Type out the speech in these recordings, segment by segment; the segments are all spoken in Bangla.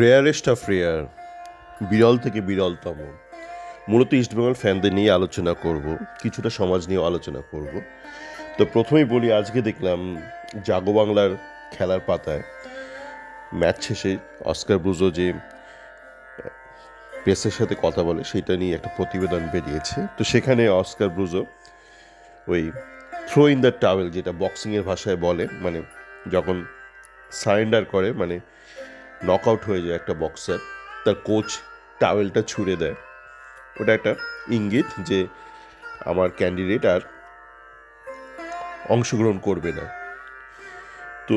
রেয়ারেস্ট অফ রেয়ার, বিরল থেকে বিরলতম। মূলত ইস্টবেঙ্গল ফ্যানদের নিয়ে আলোচনা করব, কিছুটা সমাজ নিয়েও আলোচনা করব। তো প্রথমেই বলি, আজকে দেখলাম জাগো বাংলার খেলার পাতায় ম্যাচ শেষে অস্কার ব্রুজো যে প্রেসের সাথে কথা বলে সেটা নিয়ে একটা প্রতিবেদন বেরিয়েছে। তো সেখানে অস্কার ব্রুজো ওই থ্রো ইন দ্য টাওয়েল, যেটা বক্সিংয়ের ভাষায় বলে, মানে যখন সারেন্ডার করে, মানে নক আউট হয়ে যায় একটা বক্সার, তার কোচ টাওয়েলটা ছুঁড়ে দেয়। ওটা একটা ইঙ্গিত যে আমার ক্যান্ডিডেট আর অংশগ্রহণ করবে না। তো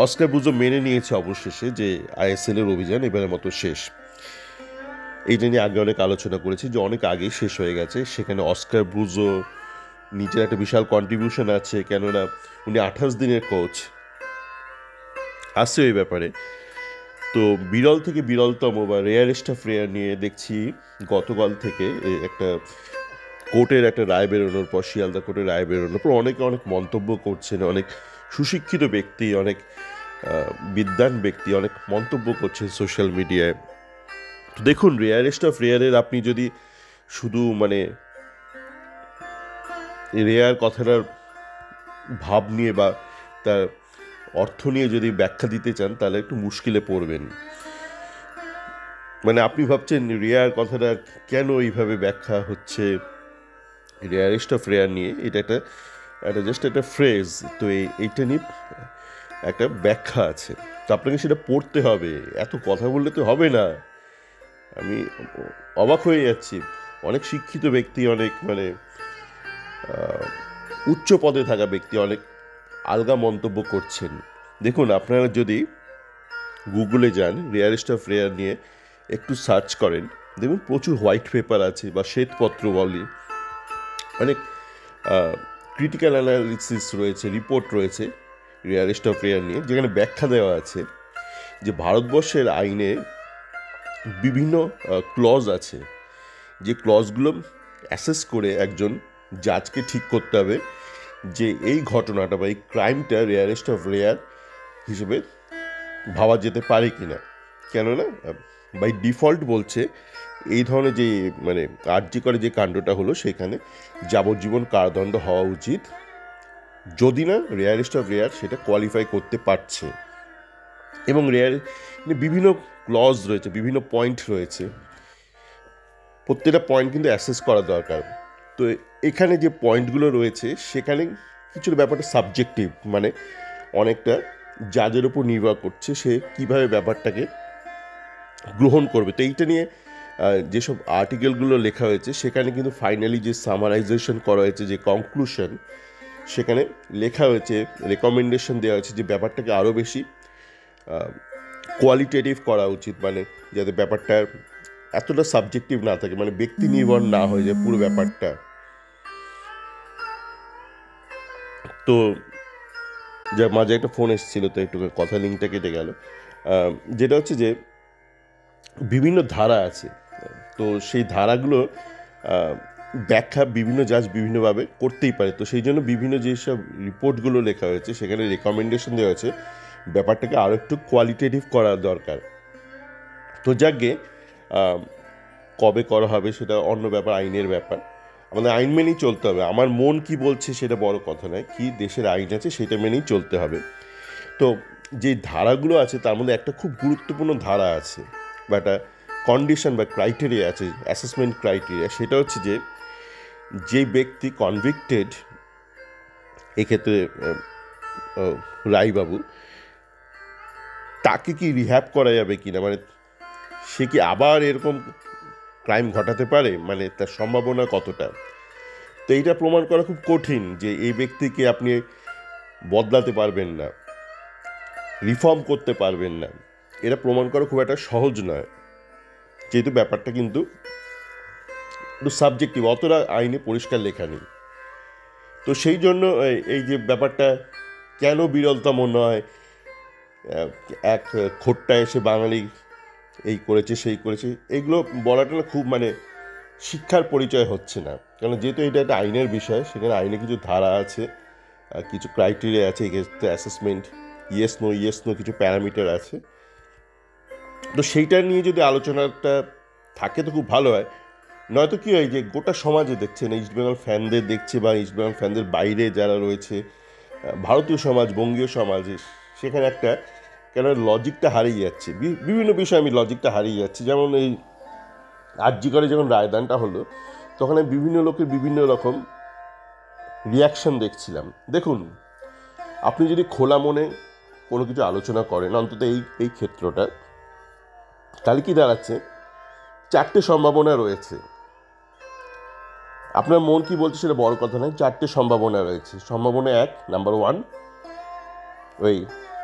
অস্কার ব্রুজো মেনে নিয়েছে অবশেষে যে আইএসএল এর অভিযান এবারের মতো শেষ। এইটা নিয়ে আগে অনেক আলোচনা করেছি যে অনেক আগেই শেষ হয়ে গেছে। সেখানে অস্কার ব্রুজো নিজের একটা বিশাল কন্ট্রিবিউশন আছে, কেননা উনি 28 দিনের কোচ আসছে ওই ব্যাপারে। তো বিরল থেকে বিরলতম বা রেয়ারেস্ট অফ রেয়ার নিয়ে দেখছি গতকাল থেকে একটা কোর্টের একটা রায় বেরোনোর পর, শিয়ালদা কোর্টের রায় বেরোনোর পর অনেকে অনেক মন্তব্য করছেন। অনেক সুশিক্ষিত ব্যক্তি, অনেক বিদ্বান ব্যক্তি অনেক মন্তব্য করছেন সোশ্যাল মিডিয়ায়। তো দেখুন, রেয়ারেস্ট অফ রেয়ারের আপনি যদি শুধু মানে রেয়ার কথাটার ভাব নিয়ে বা তার অর্থ নিয়ে যদি ব্যাখ্যা দিতে চান, তাহলে একটু মুশকিলে পড়বেন। মানে আপনি ভাবছেন রেয়ার কথাটা কেন এইভাবে ব্যাখ্যা হচ্ছে রেয়ারেস্ট অফ রেয়ার নিয়ে, এটা একটা জাস্ট একটা ফ্রেজ। তো এইটা নিয়ে একটা ব্যাখ্যা আছে, তো আপনাকে সেটা পড়তে হবে। এত কথা বললে তো হবে না। আমি অবাক হয়ে যাচ্ছি, অনেক শিক্ষিত ব্যক্তি, অনেক মানে উচ্চ পদে থাকা ব্যক্তি অনেক আলগা মন্তব্য করছেন। দেখুন, আপনারা যদি গুগলে যান, রেয়ারেস্ট অফ রেয়ার নিয়ে একটু সার্চ করেন, দেখুন প্রচুর হোয়াইট পেপার আছে বা শ্বেতপত্র বলি, অনেক ক্রিটিক্যাল অ্যানালিসিস রয়েছে, রিপোর্ট রয়েছে রেয়ারেস্ট অফ রেয়ার নিয়ে, যেখানে ব্যাখ্যা দেওয়া আছে যে ভারতবর্ষের আইনে বিভিন্ন ক্লজ আছে, যে ক্লজগুলো অ্যাসেস করে একজন জাজকে ঠিক করতে হবে যে এই ঘটনাটা বা এই ক্রাইমটা রেয়ারেস্ট অফ রেয়ার হিসেবে ভাবা যেতে পারে কিনা। কেননা বাই ডিফল্ট বলছে এই ধরনের যে মানে আরজি করে যে কাণ্ডটা হলো, সেখানে যাবজ্জীবন কারাদণ্ড হওয়া উচিত, যদি না রেয়ারেস্ট অফ রেয়ার সেটা কোয়ালিফাই করতে পারছে। এবং রেয়ার বিভিন্ন ক্লজ রয়েছে, বিভিন্ন পয়েন্ট রয়েছে, প্রত্যেকটা পয়েন্ট কিন্তু অ্যাসেস করা দরকার। তো এখানে যে পয়েন্টগুলো রয়েছে সেখানে কিছুটা ব্যাপারটা সাবজেক্টিভ, মানে অনেকটা জাজের উপর নির্ভর করছে সে কীভাবে ব্যাপারটাকে গ্রহণ করবে। তো এইটা নিয়ে যেসব আর্টিকেলগুলো লেখা হয়েছে, সেখানে কিন্তু ফাইনালি যে সামারাইজেশন করা হয়েছে, যে কনক্লুশন, সেখানে লেখা হয়েছে, রেকমেন্ডেশন দেওয়া হয়েছে যে ব্যাপারটাকে আরও বেশি কোয়ালিটেটিভ করা উচিত, মানে যাতে ব্যাপারটা এতটা সাবজেক্টিভ না থাকে, মানে ব্যক্তি নির্ভর না হয়ে যায় পুরো ব্যাপারটা। তো যা মাঝে একটা ফোন এসেছিল, তো একটু কথা লিঙ্কটা কেটে গেল। যেটা হচ্ছে যে বিভিন্ন ধারা আছে, তো সেই ধারাগুলো ব্যাখ্যা বিভিন্ন জাজ বিভিন্নভাবে করতেই পারে। তো সেই জন্য বিভিন্ন যেসব রিপোর্টগুলো লেখা হয়েছে, সেখানে রেকমেন্ডেশন দেওয়া হয়েছে ব্যাপারটাকে আরও একটু কোয়ালিটেটিভ করা দরকার। তো যাকে কবে করা হবে সেটা অন্য ব্যাপার, আইনের ব্যাপার। আমাদের আইন মেনেই চলতে হবে। আমার মন কি বলছে সেটা বড় কথা নয়, কি দেশের আইন আছে সেটা মেনেই চলতে হবে। তো যে ধারাগুলো আছে তার মধ্যে একটা খুব গুরুত্বপূর্ণ ধারা আছে বা একটা কন্ডিশন বা ক্রাইটেরিয়া আছে, অ্যাসেসমেন্ট ক্রাইটেরিয়া। সেটা হচ্ছে যে যে ব্যক্তি কনভিক্টেড, এক্ষেত্রে রায়বাবু, তাকে কি রিহ্যাব করা যাবে কিনা, মানে সে কি আবার এরকম ক্রাইম ঘটাতে পারে, মানে তার সম্ভাবনা কতটা। তো এইটা প্রমাণ করা খুব কঠিন যে এই ব্যক্তিকে আপনি বদলাতে পারবেন না, রিফর্ম করতে পারবেন না। এটা প্রমাণ করা খুব একটা সহজ নয়, যেহেতু ব্যাপারটা কিন্তু একটু সাবজেক্টিভ, অতটা আইনে পরিষ্কার লেখা নেই। তো সেই জন্য এই যে ব্যাপারটা কেন বিরলতম নয়, এক খোট্টা এসে বাঙালি এই করেছে সেই করেছে, এগুলো বলাটা না খুব মানে শিক্ষার পরিচয় হচ্ছে না। কারণ যেহেতু এটা একটা আইনের বিষয়, সেখানে আইনে কিছু ধারা আছে, কিছু ক্রাইটেরিয়া আছে, অ্যাসেসমেন্ট ইয়েস নো কিছু প্যারামিটার আছে। তো সেইটা নিয়ে যদি আলোচনাটা থাকে তো খুব ভালো হয়। নয়তো কী হয় যে গোটা সমাজে দেখছেন ইস্টবেঙ্গল ফ্যানদের দেখছে বা ইস্টবেঙ্গল ফ্যানদের বাইরে যারা রয়েছে ভারতীয় সমাজ, বঙ্গীয় সমাজে, সেখানে একটা কেন লজিকটা হারিয়ে যাচ্ছে। বিভিন্ন বিষয়ে আমি লজিকটা হারিয়ে যাচ্ছি। যেমন এই আরজি করে যখন রায়দানটা হলো, তখন আমি বিভিন্ন লোকের বিভিন্ন রকম রিয়াকশন দেখছিলাম। দেখুন, আপনি যদি খোলা মনে কোনো কিছু আলোচনা করেন, অন্তত এই ক্ষেত্রটা, তাহলে কি দাঁড়াচ্ছে, 4টে সম্ভাবনা রয়েছে। আপনার মন কি বলছে সেটা বড় কথা নয়, 4টে সম্ভাবনা রয়েছে। সম্ভাবনা 1, নাম্বার 1, ওই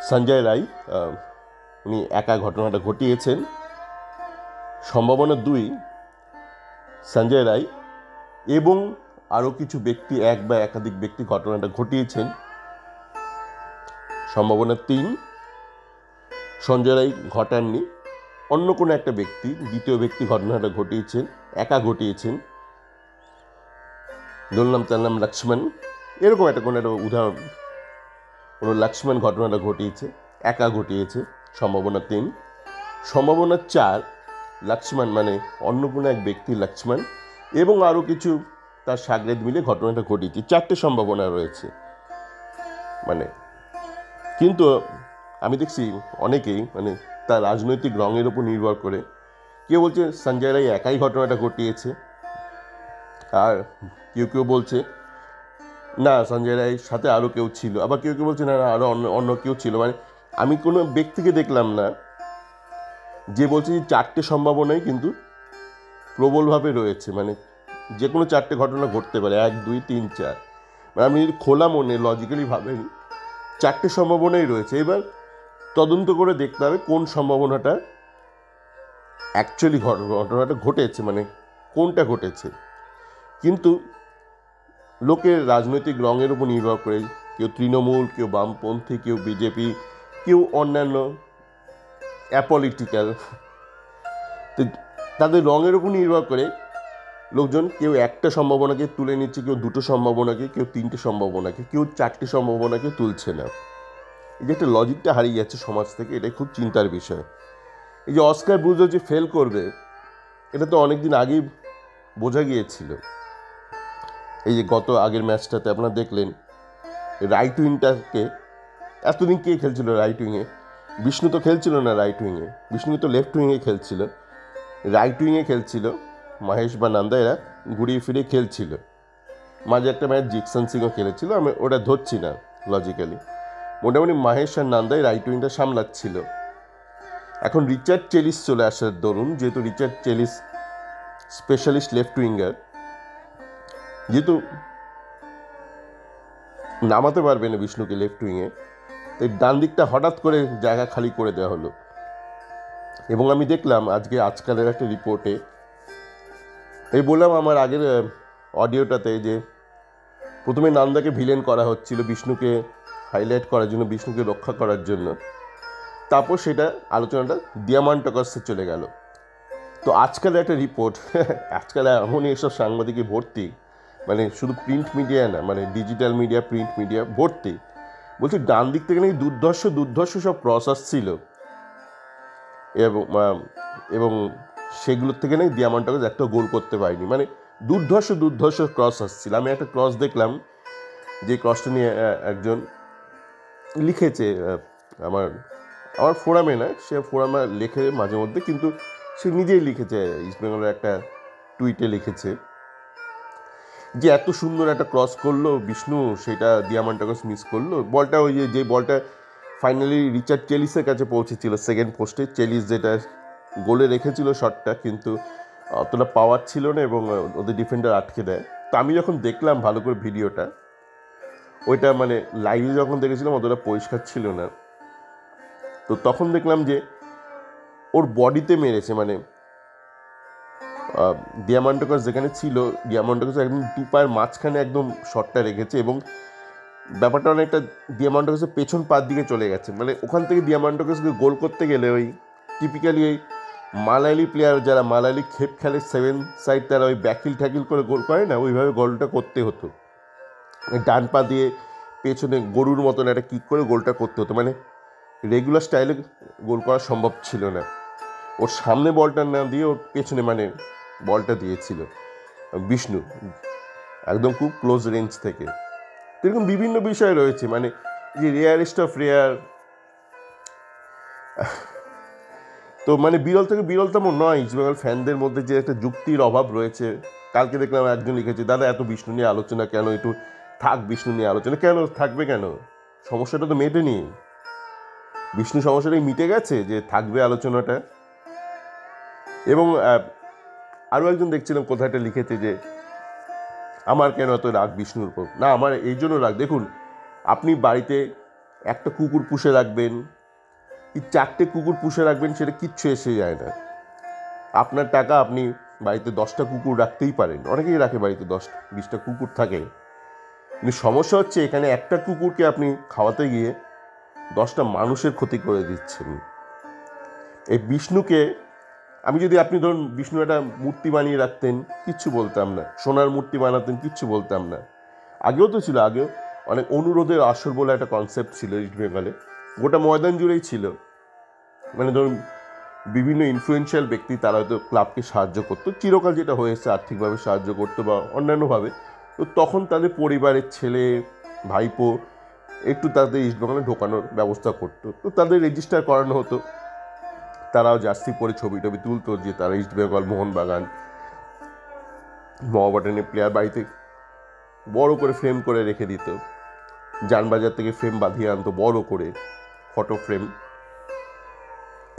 সঞ্জয় রায় উনি একা ঘটনাটা ঘটিয়েছেন। সম্ভাবনা 2, সঞ্জয় রায় এবং আরও কিছু ব্যক্তি, এক বা একাধিক ব্যক্তি ঘটনাটা ঘটিয়েছেন। সম্ভাবনা 3, সঞ্জয় রায় ঘটাননি, অন্য কোনো একটা ব্যক্তি, দ্বিতীয় ব্যক্তি ঘটনাটা ঘটিয়েছেন, একা ঘটিয়েছেন, ধরলাম তার নাম লক্ষ্মণ, এরকম একটা কোনো একটা উদাহরণ, কোনো লক্ষ্মণ ঘটনাটা ঘটিয়েছে, একা ঘটিয়েছে। সম্ভাবনা 3। সম্ভাবনা 4, লক্ষ্মণ মানে অন্য কোনো এক ব্যক্তি লক্ষ্মণ এবং আরও কিছু তার সাগরেদ মিলে ঘটনাটা ঘটিয়েছে। 4টে সম্ভাবনা রয়েছে। মানে কিন্তু আমি দেখছি অনেকেই মানে তার রাজনৈতিক রঙের উপর নির্ভর করে কেউ বলছে সঞ্জয় রায় একাই ঘটনাটা ঘটিয়েছে, আর কেউ কেউ বলছে না সঞ্জয় রায়ের সাথে আরও কেউ ছিল, আবার কেউ কেউ বলছে না আরও অন্য কেউ ছিল। মানে আমি কোনো ব্যক্তিকে দেখলাম না যে বলছে যে 4টে সম্ভাবনাই কিন্তু প্রবলভাবে রয়েছে, মানে যে কোনো 4টে ঘটনা ঘটতে পারে, 1, 2, 3, 4। মানে আপনি যদি খোলা মনে লজিক্যালি ভাবেন 4টে সম্ভাবনাই রয়েছে। এবার তদন্ত করে দেখতে হবে কোন সম্ভাবনাটা অ্যাকচুয়ালি ঘটনাটা ঘটেছে, মানে কোনটা ঘটেছে। কিন্তু লোকের রাজনৈতিক রঙের উপর নির্ভর করে, কেউ তৃণমূল, কেউ বামপন্থী, কেউ বিজেপি, কেউ অন্যান্য অ্যাপলিটিক্যাল, তো তাদের রঙের উপর নির্ভর করে লোকজন কেউ একটা সম্ভাবনাকে তুলে নিচ্ছে, কেউ 2টো সম্ভাবনাকে, কেউ 3টে সম্ভাবনাকে, কেউ 4টে সম্ভাবনাকে তুলছে না। এই যে একটা লজিকটা হারিয়ে যাচ্ছে সমাজ থেকে, এটাই খুব চিন্তার বিষয়। এই যে অস্কার ব্রুজো যে ফেল করবে, এটা তো অনেকদিন আগেই বোঝা গিয়েছিল। এই যে গত আগের ম্যাচটাতে আপনারা দেখলেন রাইট উইংটাকে এতদিন কে খেলছিল রাইট উইংয়ে? বিষ্ণু তো খেলছিল না রাইট উইংয়ে, বিষ্ণু তো লেফট উইংয়ে খেলছিল, রাইট উইংয়ে খেলছিল মহেশ বা নন্দা, এরা ঘুরিয়ে ফিরে খেলছিল। মাঝে একটা ম্যাচ জিকসন সিংও খেলেছিল, আমি ওটা ধরছি না লজিক্যালি। মোটামুটি মহেশ আর নন্দাই রাইট উইংটা সামলাচ্ছিল। এখন রিচার্ড চেলিস চলে আসার দরুন, যেহেতু রিচার্ড চেলিস স্পেশালিস্ট লেফট উইঙ্গার, যেহেতু নামাতে পারবে না বিষ্ণুকে লেফট উইংয়ে, তাই ডান দিকটা হঠাৎ করে জায়গা খালি করে দেওয়া হলো। এবং আমি দেখলাম আজকে আজকালের একটা রিপোর্টে, এই বললাম আমার আগের অডিওটাতে, যে প্রথমে নন্দাকে ভিলেন করা হচ্ছিল বিষ্ণুকে হাইলাইট করার জন্য, বিষ্ণুকে রক্ষা করার জন্য, তারপর সেটা আলোচনাটা দিয়ামান্টাকাসে চলে গেল। তো আজকাল একটা রিপোর্ট, আজকাল এমনই এসব সাংবাদিকে ভর্তি, মানে শুধু প্রিন্ট মিডিয়া না, মানে ডিজিটাল মিডিয়া, প্রিন্ট মিডিয়া ভর্তি, বলছি ডান দিক থেকে নাকি দুর্ধর্ষ সব ক্রস আসছিল এবং সেগুলোর থেকে নাকি দিয়ামান্টাকাস একটা গোল করতে পারেনি। মানে দুর্ধর্ষ ক্রস আসছিল। আমি একটা ক্রস দেখলাম, যে ক্রসটা নিয়ে একজন লিখেছে, আমার ফোরামে না, সে ফোরামে লেখে মাঝে মধ্যে, কিন্তু সে নিজেই লিখেছে, ইস্টবেঙ্গলের একটা টুইটে লিখেছে যে এত সুন্দর একটা ক্রস করলো বিষ্ণু, সেটা দিয়ামান্টাকাস মিস করলো। বলটা ওই যে বলটা ফাইনালি রিচার্ড চেলিসের কাছে পৌঁছেছিল সেকেন্ড পোস্টে, চেলিস যেটা গোলে রেখেছিল শটটা, কিন্তু অতটা পাওয়ার ছিল না এবং ওদের ডিফেন্ডার আটকে দেয়। তো আমি যখন দেখলাম ভালো করে ভিডিওটা, ওইটা মানে লাইভে যখন দেখেছিলাম অতটা পরিষ্কার ছিল না, তো তখন দেখলাম যে ওর বডিতে মেরেছে, মানে দিয়ামান্টাকাস যেখানে ছিল, দিয়ামান্টাকাস একদম 2 পায়ের মাঝখানে একদম শটটা রেখেছে এবং ব্যাপারটা অনেকটা দিয়ামান্টাকাসের পেছন পার দিকে চলে গেছে। মানে ওখান থেকে দিয়ামান্টাকাসকে গোল করতে গেলে ওই টিপিক্যালি ওই মালায়ালি প্লেয়ার, যারা মালায়ালি খেপ খেলে 7 সাইড, তারা ওই ব্যাকিল ট্যাকিল করে গোল করে না, ওইভাবে গোলটা করতে হতো। ডান পা দিয়ে পেছনে গরুর মতন একটা কিক করে গোলটা করতে হতো, মানে রেগুলার স্টাইলে গোল করা সম্ভব ছিল না। ওর সামনে বলটা না দিয়ে ওর পেছনে মানে বলটা দিয়েছিল বিষ্ণু, একদম খুব ক্লোজ রেঞ্জ থেকে। এরকম বিভিন্ন বিষয় রয়েছে, মানে যে রেয়ারেস্ট অফ রেয়ার, তো মানে বিরল থেকে বিরলতম নয়। ইস্টবেঙ্গল ফ্যানদের মধ্যে যে একটা যুক্তির অভাব রয়েছে। কালকে দেখলাম একজন লিখেছে, দাদা এত বিষ্ণু নিয়ে আলোচনা কেন, একটু থাক বিষ্ণু নিয়ে আলোচনা। কেন থাকবে, কেন? সমস্যাটা তো মেটেনি। বিষ্ণু সমস্যাটাই মিটে গেছে যে থাকবে আলোচনাটা। এবং আরও একজন দেখছিলাম কোথায় একটা লিখেছে যে আমার কেন এত রাগ বিষ্ণুর উপর। না, আমার এই জন্য রাগ, দেখুন আপনি বাড়িতে একটা কুকুর পুষে রাখবেন কি 4টে কুকুর পুষে রাখবেন, সেটা কিচ্ছু এসে যায় না। আপনার টাকা, আপনি বাড়িতে 10টা কুকুর রাখতেই পারেন, অনেকেই রাখে বাড়িতে 10-20টা কুকুর থাকে। কিন্তু সমস্যা হচ্ছে এখানে একটা কুকুরকে আপনি খাওয়াতে গিয়ে 10টা মানুষের ক্ষতি করে দিচ্ছেন। এই বিষ্ণুকে আমি যদি, আপনি ধরুন বিষ্ণু একটা মূর্তি বানিয়ে রাখতেন, কিচ্ছু বলতাম না, সোনার মূর্তি বানাতেন, কিচ্ছু বলতাম না। আগেও তো ছিল, আগেও অনেক অনুরোধের আসর বলে একটা কনসেপ্ট ছিল ইস্ট বেঙ্গলে, গোটা ময়দান জুড়েই ছিল। মানে ধরুন বিভিন্ন ইনফ্লুয়েন্সিয়াল ব্যক্তি তারা হয়তো ক্লাবকে সাহায্য করতো, চিরকাল যেটা হয়েছে, আর্থিকভাবে সাহায্য করতো বা অন্যান্যভাবে। তো তখন তাদের পরিবারের ছেলে ভাইপো একটু তাদের ইস্টবেঙ্গলে ঢোকানোর ব্যবস্থা করতো, তো তাদের রেজিস্টার করানো হতো। তারাও জার্সি পরে ছবি টবি তুলতো যে তারা ইস্টবেঙ্গল, মোহনবাগান, মহাবাগানের প্লেয়ার। বাড়িতে বড় করে ফ্রেম করে রেখে দিত, যানবাজার থেকে ফ্রেম বাঁধিয়ে আনতো বড় করে, ফটো ফ্রেম।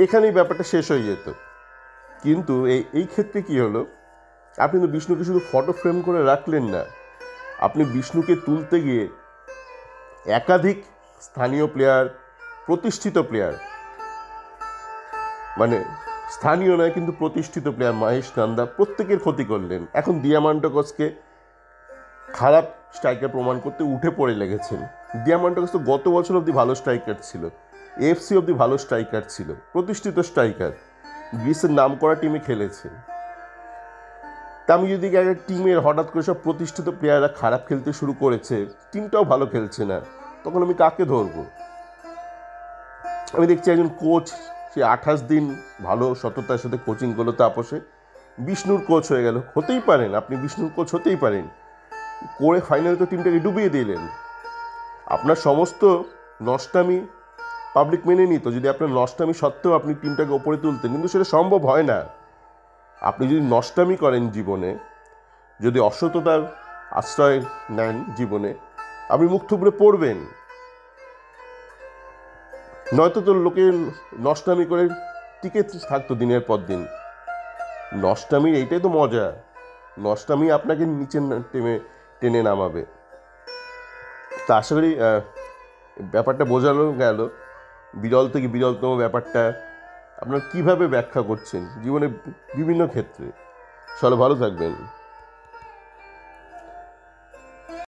এখানেই ব্যাপারটা শেষ হয়ে যেত। কিন্তু এই ক্ষেত্রে কি হলো, আপনি তো বিষ্ণুকে শুধু ফটো ফ্রেম করে রাখলেন না, আপনি বিষ্ণুকে তুলতে গিয়ে একাধিক স্থানীয় প্লেয়ার, প্রতিষ্ঠিত প্লেয়ার, মানে স্থানীয় নয় কিন্তু প্রতিষ্ঠিত প্লেয়ার, মহেশ নন্দা, প্রত্যেকের ক্ষতি করলেন। এখন দিয়ামান্টাকসকে খারাপ স্ট্রাইকার প্রমাণ করতে উঠে পড়ে লেগেছেন। দিয়ামান্টাকস তো গত বছর অবধি ভালো স্ট্রাইকার ছিল, এএফসি অবধি ভালো স্ট্রাইকার ছিল, প্রতিষ্ঠিত স্ট্রাইকার, গ্রিসের নাম করা টিমে খেলেছে। তা আমি যদি একটা টিমের হঠাৎ করে সব প্রতিষ্ঠিত প্লেয়াররা খারাপ খেলতে শুরু করেছে, টিমটাও ভালো খেলছে না, তখন আমি কাকে ধরবো? আমি দেখছি একজন কোচ, সে 28 দিন ভালো সততার সাথে কোচিং করলো, তাপসে বিষ্ণুর কোচ হয়ে গেল। হতেই পারেন, আপনি বিষ্ণুর কোচ হতেই পারেন, করে ফাইনালে তো টিমটাকে ডুবিয়ে দিলেন। আপনার সমস্ত নষ্টামি পাবলিক মেনে নিত, যদি আপনার নষ্টামি সত্ত্বেও আপনি টিমটাকে ওপরে তুলতেন, কিন্তু সেটা সম্ভব হয় না। আপনি যদি নষ্টামি করেন জীবনে, যদি অসততার আশ্রয় নেন জীবনে, আপনি মুখ থুবড়ে পড়বেন। নয়তো তো লোকে নষ্টামি করে টিকে থাকতো দিনের পর দিন। নষ্টামির এইটাই তো মজা, নষ্টামি আপনাকে নিচে টেনে নামাবে। তা আশা করি ব্যাপারটা বোঝানো গেল। বিরল থেকে বিরলতম ব্যাপারটা আপনারা কীভাবে ব্যাখ্যা করছেন জীবনে বিভিন্ন ক্ষেত্রে। চলো, ভালো থাকবেন।